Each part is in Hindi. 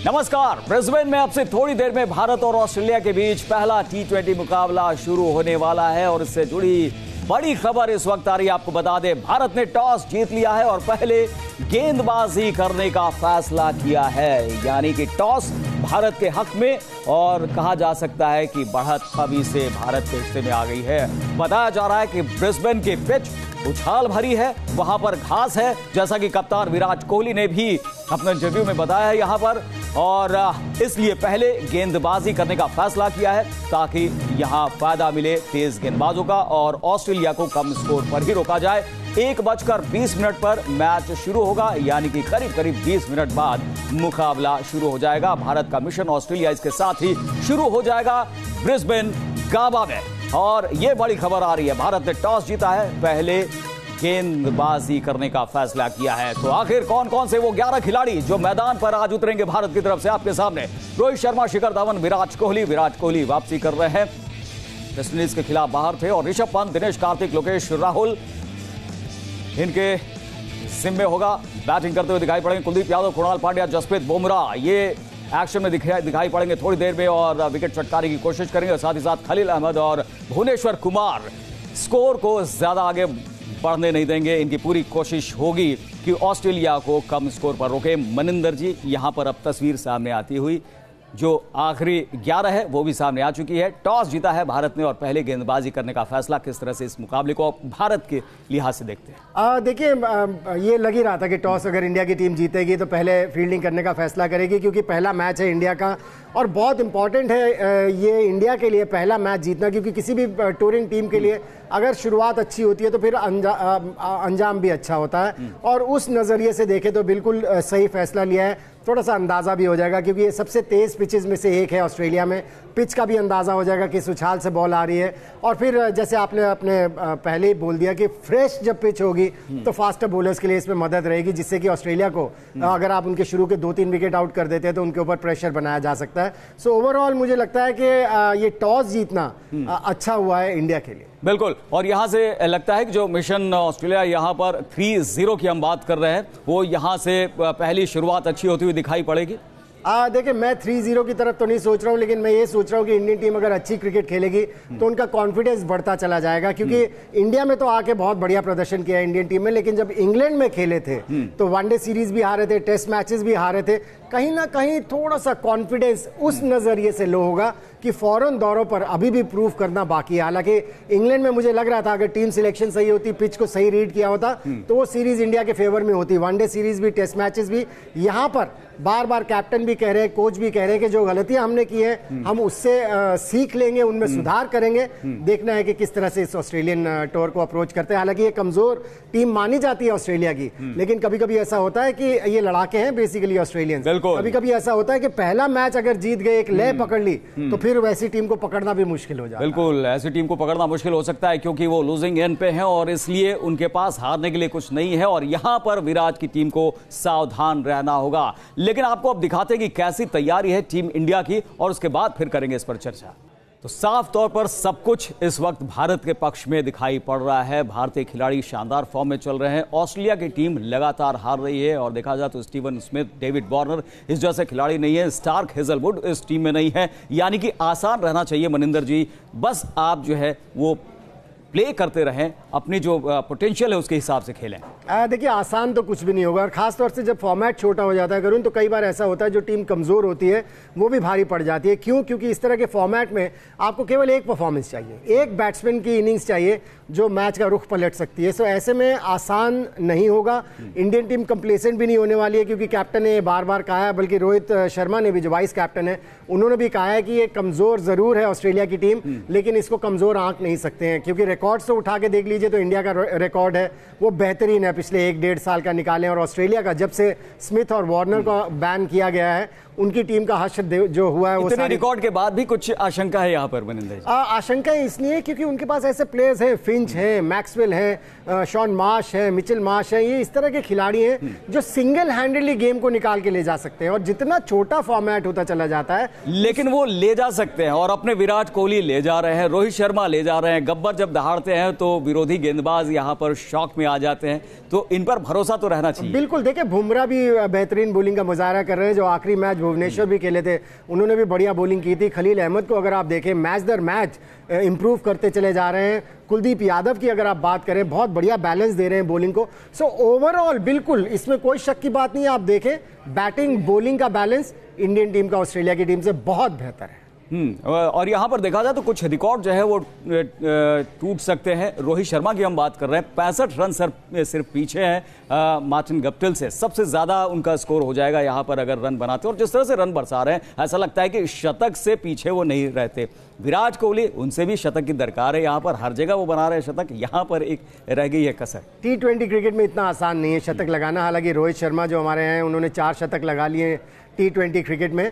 नमस्कार। ब्रिस्बेन में अब से थोड़ी देर में भारत और ऑस्ट्रेलिया के बीच पहला T20 मुकाबला शुरू होने वाला है और इससे जुड़ी बड़ी खबर इस वक्त आ रही है। आपको बता दें, भारत ने टॉस जीत लिया है और पहले गेंदबाजी करने का फैसला किया है, यानी कि टॉस भारत के हक में और कहा जा सकता है कि बढ़त अभी से भारत के हिस्से में आ गई है। बताया जा रहा है कि ब्रिस्बेन की पिच उछाल भरी है, वहां पर घास है, जैसा कि कप्तान विराट कोहली ने भी अपने इंटरव्यू में बताया है यहां पर, और इसलिए पहले गेंदबाजी करने का फैसला किया है ताकि यहां फायदा मिले तेज गेंदबाजों का और ऑस्ट्रेलिया को कम स्कोर पर ही रोका जाए। 1:20 पर मैच शुरू होगा, यानी कि करीब करीब 20 मिनट बाद मुकाबला शुरू हो जाएगा। भारत का मिशन ऑस्ट्रेलिया इसके साथ ही शुरू हो जाएगा ब्रिस्बेन गाबा में। और यह बड़ी खबर आ रही है, भारत ने टॉस जीता है, पहले गेंदबाजी करने का फैसला किया है। तो आखिर कौन कौन से वो 11 खिलाड़ी जो मैदान पर आज उतरेंगे भारत की तरफ से, आपके सामने रोहित शर्मा, शिखर धवन, विराट कोहली वापसी कर रहे हैं, वेस्ट इंडीज के खिलाफ बाहर थे, और ऋषभ पंत, दिनेश कार्तिक, लोकेश राहुल इनके जिम्मे होगा। बैटिंग करते हुए दिखाई पड़ेंगे कुलदीप यादव, कृणाल पांड्या, जसप्रीत बुमराह, ये एक्शन में दिखाई पड़ेंगे थोड़ी देर में और विकेट चटकाने की कोशिश करेंगे। साथ ही साथ खलील अहमद और भुवनेश्वर कुमार स्कोर को ज्यादा आगे बढ़ने नहीं देंगे। इनकी पूरी कोशिश होगी कि ऑस्ट्रेलिया को कम स्कोर पर रोके। मनिंदर जी, यहां पर अब तस्वीर सामने आती हुई जो आखिरी 11 है वो भी सामने आ चुकी है। टॉस जीता है भारत ने और पहले गेंदबाजी करने का फैसला। किस तरह से इस मुकाबले को भारत के लिहाज से देखते हैं? देखिए, ये लग ही रहा था कि टॉस अगर इंडिया की टीम जीतेगी तो पहले फील्डिंग करने का फैसला करेगी, क्योंकि पहला मैच है इंडिया का और बहुत इंपॉर्टेंट है ये इंडिया के लिए पहला मैच जीतना, क्योंकि किसी भी टूरिंग टीम के लिए अगर शुरुआत अच्छी होती है तो फिर अंजाम भी अच्छा होता है। और उस नज़रिए से देखें तो बिल्कुल सही फैसला लिया है। थोड़ा सा अंदाज़ा भी हो जाएगा क्योंकि ये सबसे तेज़ पिचेस में से एक है ऑस्ट्रेलिया में, पिच का भी अंदाज़ा हो जाएगा कि किस उछाल से बॉल आ रही है। और फिर जैसे आपने अपने पहले ही बोल दिया कि फ्रेश जब पिच होगी तो फास्टर बॉलर्स के लिए इसमें मदद रहेगी, जिससे कि ऑस्ट्रेलिया को अगर आप उनके शुरू के 2-3 विकेट आउट कर देते हैं तो उनके ऊपर प्रेशर बनाया जा सकता है। सो ओवरऑल मुझे लगता है कि ये टॉस जीतना अच्छा हुआ है इंडिया के लिए। बिल्कुल, और यहां से लगता है कि जो मिशन ऑस्ट्रेलिया यहां पर 3-0 की हम बात कर रहे हैं, वो यहां से पहली शुरुआत अच्छी होती हुई दिखाई पड़ेगी। देखिए, मैं 3-0 की तरफ तो नहीं सोच रहा हूं, लेकिन मैं ये सोच रहा हूं कि इंडियन टीम अगर अच्छी क्रिकेट खेलेगी तो उनका कॉन्फिडेंस बढ़ता चला जाएगा, क्योंकि इंडिया में तो आके बहुत बढ़िया प्रदर्शन किया इंडियन टीम में, लेकिन जब इंग्लैंड में खेले थे तो वनडे सीरीज भी हारे थे, टेस्ट मैचेस भी हारे थे। कहीं ना कहीं थोड़ा सा कॉन्फिडेंस उस नजरिए से लो होगा कि फॉरेन दौरों पर अभी भी प्रूव करना बाकी है। हालांकि इंग्लैंड में मुझे लग रहा था अगर टीम सिलेक्शन सही होती, पिच को सही रीड किया होता तो वो सीरीज इंडिया के फेवर में होती, वनडे सीरीज भी, टेस्ट मैचेस भी। यहां पर बार बार कैप्टन भी कह रहे हैं, कोच भी कह रहे हैं कि जो गलतियां हमने की है हम उससे सीख लेंगे, उनमें सुधार करेंगे। देखना है कि किस तरह से इस ऑस्ट्रेलियन टूर को अप्रोच करते हैं। हालांकि ये कमजोर टीम मानी जाती है ऑस्ट्रेलिया की, लेकिन कभी कभी ऐसा होता है कि ये लड़ाके हैं बेसिकली ऑस्ट्रेलियंस। कभी कभी ऐसा होता है कि पहला मैच अगर जीत गए, एक लय पकड़ ली, तो फिर वैसी टीम को पकड़ना भी मुश्किल हो जाता है। बिल्कुल, ऐसी टीम को पकड़ना मुश्किल हो सकता है क्योंकि वो लूजिंग एंड पे हैं और इसलिए उनके पास हारने के लिए कुछ नहीं है, और यहां पर विराट की टीम को सावधान रहना होगा। लेकिन आपको अब दिखाते हैं कि कैसी तैयारी है टीम इंडिया की और उसके बाद फिर करेंगे इस पर चर्चा। तो साफ तौर पर सब कुछ इस वक्त भारत के पक्ष में दिखाई पड़ रहा है। भारतीय खिलाड़ी शानदार फॉर्म में चल रहे हैं, ऑस्ट्रेलिया की टीम लगातार हार रही है, और देखा जाए तो स्टीवन स्मिथ, डेविड वार्नर इस जैसे खिलाड़ी नहीं है, स्टार्क हेजलवुड इस टीम में नहीं है, यानी कि आसान रहना चाहिए मनिंदर जी, बस आप जो है वो प्ले करते रहें, अपनी जो पोटेंशियल है उसके हिसाब से खेलें। देखिए, आसान तो कुछ भी नहीं होगा, और खासतौर से जब फॉर्मेट छोटा हो जाता है करुण, तो कई बार ऐसा होता है जो टीम कमजोर होती है वो भी भारी पड़ जाती है। क्यों? क्योंकि इस तरह के फॉर्मेट में आपको केवल एक परफॉर्मेंस चाहिए, एक बैट्समैन की इनिंग्स चाहिए जो मैच का रुख पलट सकती है। सो ऐसे में आसान नहीं होगा। इंडियन टीम कंप्लेसेंट भी नहीं होने वाली है, क्योंकि कैप्टन ने बार बार कहा है, बल्कि रोहित शर्मा ने भी, जो वाइस कैप्टन है, उन्होंने भी कहा है कि ये कमजोर जरूर है ऑस्ट्रेलिया की टीम, लेकिन इसको कमजोर आंक नहीं सकते हैं, क्योंकि रिकॉर्ड्स तो उठा के देख लीजिए तो इंडिया का रिकॉर्ड है वो बेहतरीन है, पिछले 1-1.5 साल का निकालें। और ऑस्ट्रेलिया का जब से स्मिथ और वार्नर का बैन किया गया है, उनकी टीम का हश्र जो हुआ है वो इतने रिकॉर्ड के बाद भी कुछ आशंका है यहाँ पर मनिंदर जी? आशंका इसलिए क्योंकि उनके पास ऐसे प्लेयर्स हैं, फिंच हैं, मैक्सवेल हैं, शॉन मार्श हैं, मिचेल मार्श हैं, ये इस तरह के खिलाड़ी हैं जो सिंगल हैंडेडली गेम को निकाल के ले जा सकते हैं। और जितना छोटा फॉर्मेट होता चला जाता है, लेकिन वो ले जा सकते हैं, और अपने विराट कोहली ले जा रहे हैं, रोहित शर्मा ले जा रहे हैं, गब्बर जब दहाड़ते हैं तो विरोधी गेंदबाज यहाँ पर शॉक में आ जाते हैं, तो इन पर भरोसा तो रहना चाहिए। बिल्कुल, देखिए बुमराह भी बेहतरीन बॉलिंग का मुजाहरा कर रहे हैं, जो आखिरी मैच भुवनेश्वर भी खेले थे, उन्होंने भी बढ़िया बॉलिंग की थी। खलील अहमद को अगर आप देखें मैच दर मैच इंप्रूव करते चले जा रहे हैं। कुलदीप यादव की अगर आप बात करें, बहुत बढ़िया बैलेंस दे रहे हैं बॉलिंग को। सो ओवरऑल बिल्कुल इसमें कोई शक की बात नहीं है। आप देखें बैटिंग बॉलिंग का बैलेंस इंडियन टीम का ऑस्ट्रेलिया की टीम से बहुत बेहतर है। और यहां पर देखा जाए तो कुछ रिकॉर्ड जो है वो टूट सकते हैं। रोहित शर्मा की हम बात कर रहे हैं, 65 रन सिर्फ पीछे हैं मार्टिन गप्टिल से। सबसे ज्यादा उनका स्कोर हो जाएगा यहां पर अगर रन बनाते। और जिस तरह से रन बरसा रहे हैं, ऐसा लगता है कि शतक से पीछे वो नहीं रहते। विराट कोहली, उनसे भी शतक की दरकार है। यहां पर हर जगह वो बना रहे हैं शतक, यहां पर एक रह गई है कसर। T20 क्रिकेट में इतना आसान नहीं है शतक लगाना। हालांकि रोहित शर्मा जो हमारे हैं, उन्होंने 4 शतक लगा लिए T20 क्रिकेट में।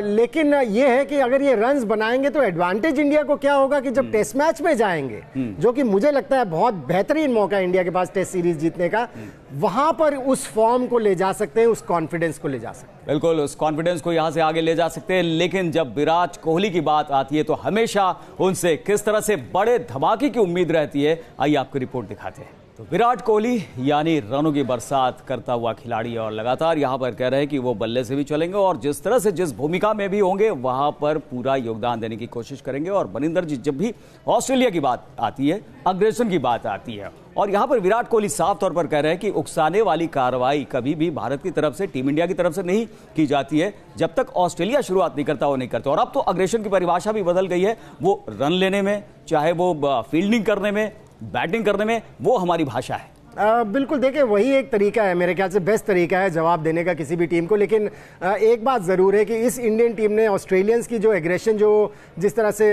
लेकिन ये है कि अगर ये रन्स बनाएंगे तो एडवांटेज इंडिया को क्या होगा कि जब टेस्ट मैच में जाएंगे, जो कि मुझे लगता है बहुत बेहतरीन मौका है इंडिया के पास टेस्ट सीरीज जीतने का, वहां पर उस फॉर्म को ले जा सकते हैं, उस कॉन्फिडेंस को ले जा सकते हैं। बिल्कुल, उस कॉन्फिडेंस को यहां से आगे ले जा सकते हैं। लेकिन जब विराट कोहली की बात आती है तो हमेशा उनसे किस तरह से बड़े धमाके की उम्मीद रहती है, आइए आपको रिपोर्ट दिखाते हैं। तो विराट कोहली यानी रनों की बरसात करता हुआ खिलाड़ी, और लगातार यहां पर कह रहे हैं कि वो बल्ले से भी चलेंगे और जिस तरह से जिस भूमिका में भी होंगे वहां पर पूरा योगदान देने की कोशिश करेंगे। और मनिंदर जी, जब भी ऑस्ट्रेलिया की बात आती है, अग्रेशन की बात आती है, और यहां पर विराट कोहली साफ तौर पर कह रहे हैं कि उकसाने वाली कार्रवाई कभी भी भारत की तरफ से, टीम इंडिया की तरफ से नहीं की जाती है जब तक ऑस्ट्रेलिया शुरुआत नहीं करता, वो नहीं करते। और अब तो अग्रेशन की परिभाषा भी बदल गई है। वो रन लेने में, चाहे वो फील्डिंग करने में, बैटिंग करने में, वो हमारी भाषा है। बिल्कुल, देखिए वही एक तरीका है, मेरे ख्याल से बेस्ट तरीका है जवाब देने का किसी भी टीम को। लेकिन एक बात ज़रूर है कि इस इंडियन टीम ने ऑस्ट्रेलियंस की जो एग्रेशन, जो जिस तरह से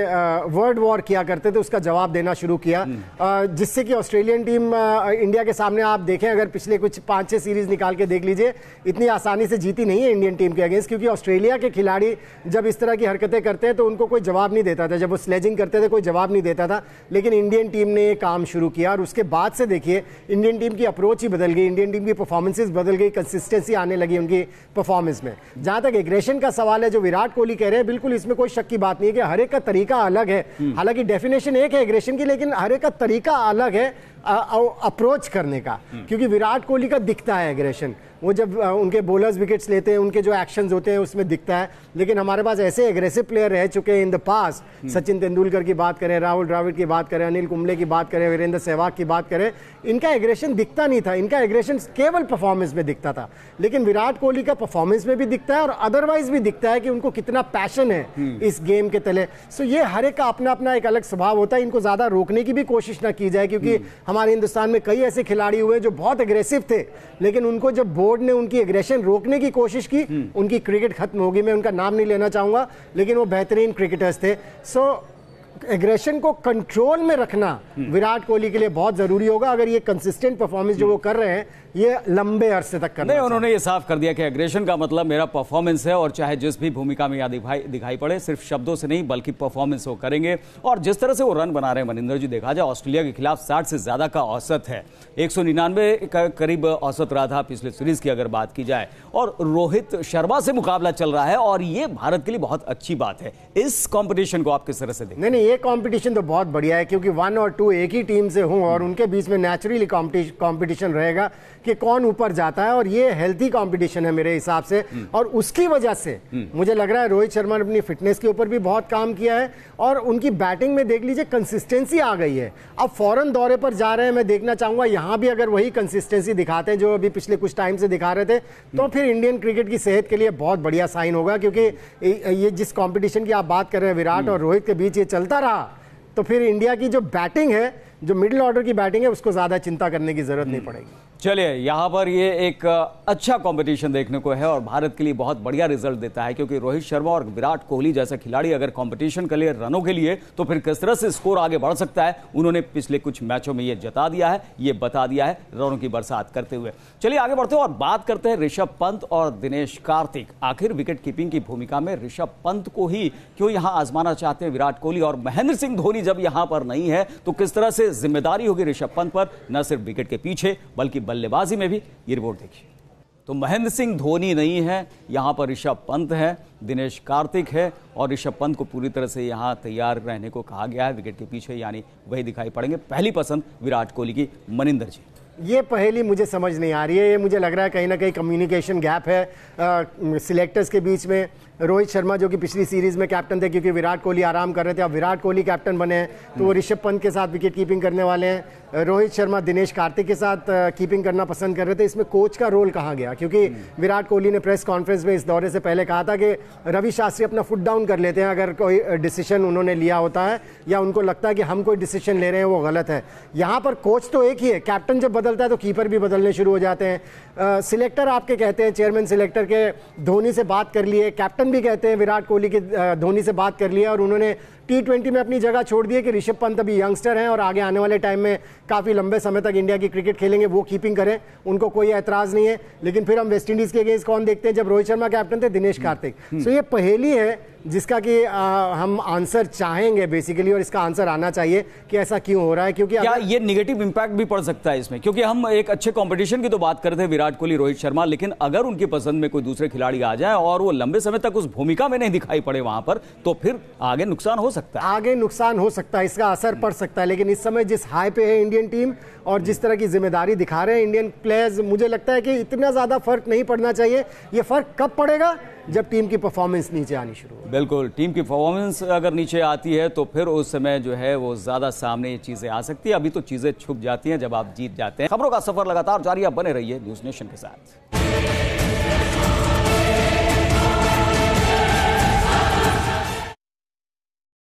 वर्ल्ड वॉर किया करते थे, उसका जवाब देना शुरू किया, जिससे कि ऑस्ट्रेलियन टीम इंडिया के सामने, आप देखें अगर पिछले कुछ 5-6 सीरीज निकाल के देख लीजिए, इतनी आसानी से जीती नहीं है इंडियन टीम के अगेंस्ट। क्योंकि ऑस्ट्रेलिया के खिलाड़ी जब इस तरह की हरकतें करते हैं तो उनको कोई जवाब नहीं देता था। जब वो स्लेजिंग करते थे कोई जवाब नहीं देता था। लेकिन इंडियन टीम ने ये काम शुरू किया और उसके बाद से देखिए इंडियन टीम की अप्रोच ही बदल गई, इंडियन टीम की परफॉर्मेंसेस बदल गई, कंसिस्टेंसी आने लगी उनकी परफॉर्मेंस में। जहां तक एग्रेशन का सवाल है, जो विराट कोहली कह रहे हैं, बिल्कुल इसमें कोई शक की बात नहीं है कि हर एक का तरीका अलग है। हालांकि डेफिनेशन एक है एग्रेशन की, लेकिन हर एक का तरीका अलग है अप्रोच करने का। क्योंकि विराट कोहली का दिखता है एग्रेशन, वो जब उनके बॉलर्स विकेट्स लेते हैं, उनके जो एक्शंस होते हैं उसमें दिखता है। लेकिन हमारे पास ऐसे एग्रेसिव प्लेयर रह चुके हैं in the past, Sachin Tendulkar की बात करें, राहुल द्रविड़ की बात करें, अनिल कुंबले की बात करें, वीरेंद्र सहवाग की बात करें, इनका एग्रेशन दिखता नहीं था। इनका एग्रेशन केवल परफॉर्मेंस में दिखता था। लेकिन विराट कोहली का परफॉर्मेंस में भी दिखता है और अदरवाइज भी दिखता है कि उनको कितना पैशन है इस गेम के तले। सो ये हर एक का अपना अपना एक अलग स्वभाव होता है। इनको ज्यादा रोकने की भी कोशिश ना की जाए, क्योंकि हमारे हिंदुस्तान में कई ऐसे खिलाड़ी हुए जो बहुत एग्रेसिव थे, लेकिन उनको जब बोर्ड ने उनकी एग्रेशन रोकने की कोशिश की, उनकी क्रिकेट खत्म होगी। मैं उनका नाम नहीं लेना चाहूंगा, लेकिन वो बेहतरीन क्रिकेटर्स थे। सो एग्रेशन को कंट्रोल में रखना विराट कोहली के लिए बहुत जरूरी होगा, अगर ये कंसिस्टेंट परफॉर्मेंस जो वो कर रहे हैं ये लंबे अरसे तक करना। नहीं, उन्होंने ये साफ कर दिया कि एग्रेशन का मतलब मेरा परफॉर्मेंस है, और चाहे जिस भी भूमिका में दिखाई पड़े, सिर्फ शब्दों से नहीं बल्कि परफॉर्मेंस वो करेंगे। और जिस तरह से वो रन बना रहे हैं मनिंदर जी, देखा जाए ऑस्ट्रेलिया के खिलाफ 60 से ज्यादा का औसत है, 199 का करीब औसत रहा था पिछले सीरीज की अगर बात की जाए। और रोहित शर्मा से मुकाबला चल रहा है और ये भारत के लिए बहुत अच्छी बात है। इस कॉम्पिटिशन को आप किस तरह से देखते हैं? नहीं, ये कॉम्पिटिशन तो बहुत बढ़िया है, क्योंकि 1 और 2 एक ही टीम से हों और उनके बीच में नेचुरली कॉम्पिटिशन रहेगा कि कौन ऊपर जाता है, और ये हेल्थी कंपटीशन है मेरे हिसाब से। और उसकी वजह से मुझे लग रहा है रोहित शर्मा ने अपनी फिटनेस के ऊपर भी बहुत काम किया है, और उनकी बैटिंग में देख लीजिए कंसिस्टेंसी आ गई है। अब फॉरेन दौरे पर जा रहे हैं, मैं देखना चाहूंगा यहां भी अगर वही कंसिस्टेंसी दिखाते हैं जो अभी पिछले कुछ टाइम से दिखा रहे थे, तो फिर इंडियन क्रिकेट की सेहत के लिए बहुत बढ़िया साइन होगा। क्योंकि ये जिस कॉम्पिटिशन की आप बात कर रहे हैं विराट और रोहित के बीच, ये चलता रहा तो फिर इंडिया की जो बैटिंग है, जो मिडिल ऑर्डर की बैटिंग है, उसको ज्यादा चिंता करने की जरूरत नहीं पड़ेगी। चलिए, यहां पर ये एक अच्छा कंपटीशन देखने को है और भारत के लिए बहुत बढ़िया रिजल्ट देता है, क्योंकि रोहित शर्मा और विराट कोहली जैसा खिलाड़ी अगर कंपटीशन के लिए, रनों के लिए, तो फिर किस तरह से स्कोर आगे बढ़ सकता है, उन्होंने पिछले कुछ मैचों में ये जता दिया है, ये बता दिया है रनों की बरसात करते हुए। चलिए आगे बढ़ते हैं और बात करते हैं ऋषभ पंत और दिनेश कार्तिक। आखिर विकेट कीपिंग की भूमिका में ऋषभ पंत को ही क्यों यहां आजमाना चाहते हैं विराट कोहली, और महेंद्र सिंह धोनी जब यहां पर नहीं है तो किस तरह से जिम्मेदारी होगी ऋषभ पंत पर, न सिर्फ विकेट के पीछे बल्कि बल्लेबाजी में भी। ये रिपोर्ट देखिए। तो महेंद्र सिंह धोनी नहीं है, यहां पर ऋषभ पंत है, दिनेश कार्तिक है, और ऋषभ पंत को पूरी तरह से यहां तैयार रहने को कहा गया है विकेट के पीछे, यानी वही दिखाई पड़ेंगे। पहली पसंद विराट कोहली की। मनिंदर जी, ये पहेली मुझे समझ नहीं आ रही है। ये मुझे लग रहा है कहीं ना कहीं कम्युनिकेशन गैप है सिलेक्टर्स के बीच में। रोहित शर्मा जो कि पिछली सीरीज में कैप्टन थे, क्योंकि विराट कोहली आराम कर रहे थे, अब विराट कोहली कैप्टन बने हैं तो वो ऋषभ पंत के साथ विकेट कीपिंग करने वाले हैं। रोहित शर्मा दिनेश कार्तिक के साथ कीपिंग करना पसंद कर रहे थे। इसमें कोच का रोल कहाँ गया? क्योंकि विराट कोहली ने प्रेस कॉन्फ्रेंस में इस दौरे से पहले कहा था कि रवि शास्त्री अपना फुट डाउन कर लेते हैं अगर कोई डिसीजन उन्होंने लिया होता है या उनको लगता है कि हम कोई डिसीजन ले रहे हैं वो गलत है। यहाँ पर कोच तो एक ही है, कैप्टन जब बदलता है तो कीपर भी बदलने शुरू हो जाते हैं। सिलेक्टर आपके कहते हैं, चेयरमैन सिलेक्टर के धोनी से बात कर लिए, कैप्टन भी कहते हैं विराट कोहली के धोनी से बात कर लिया और उन्होंने T20 में अपनी जगह छोड़ दी है कि ऋषभ पंत अभी यंगस्टर हैं और आगे आने वाले टाइम में काफ़ी लंबे समय तक इंडिया की क्रिकेट खेलेंगे, वो कीपिंग करें, उनको कोई ऐतराज़ नहीं है। लेकिन फिर हम वेस्टइंडीज़ के अगेंस्ट कौन देखते हैं? जब रोहित शर्मा कैप्टन थे, दिनेश कार्तिक। सो ये पहेली है जिसका कि हम आंसर चाहेंगे बेसिकली, और इसका आंसर आना चाहिए कि ऐसा क्यों हो रहा है। क्योंकि क्या ये नेगेटिव इंपैक्ट भी पड़ सकता है इसमें? क्योंकि हम एक अच्छे कंपटीशन की तो बात कर रहे थे, विराट कोहली, रोहित शर्मा, लेकिन अगर उनकी पसंद में कोई दूसरे खिलाड़ी आ जाए और वो लंबे समय तक उस भूमिका में नहीं दिखाई पड़े वहां पर, तो फिर आगे नुकसान हो सकता है। आगे नुकसान हो सकता है, इसका असर पड़ सकता है। लेकिन इस समय जिस हाई पे है इंडियन टीम और जिस तरह की जिम्मेदारी दिखा रहे हैं इंडियन प्लेयर्स, मुझे लगता है कि इतना ज्यादा फर्क नहीं पड़ना चाहिए। ये फर्क कब पड़ेगा? जब टीम की परफॉर्मेंस नीचे आनी शुरू हो। बिल्कुल, टीम की परफॉर्मेंस अगर नीचे आती है तो फिर उस समय जो है वो ज्यादा सामने ये चीजें आ सकती है। अभी तो चीजें छुप जाती हैं जब आप जीत जाते हैं। खबरों का सफर लगातार जारी, आप बने रहिए न्यूज़ नेशन के साथ।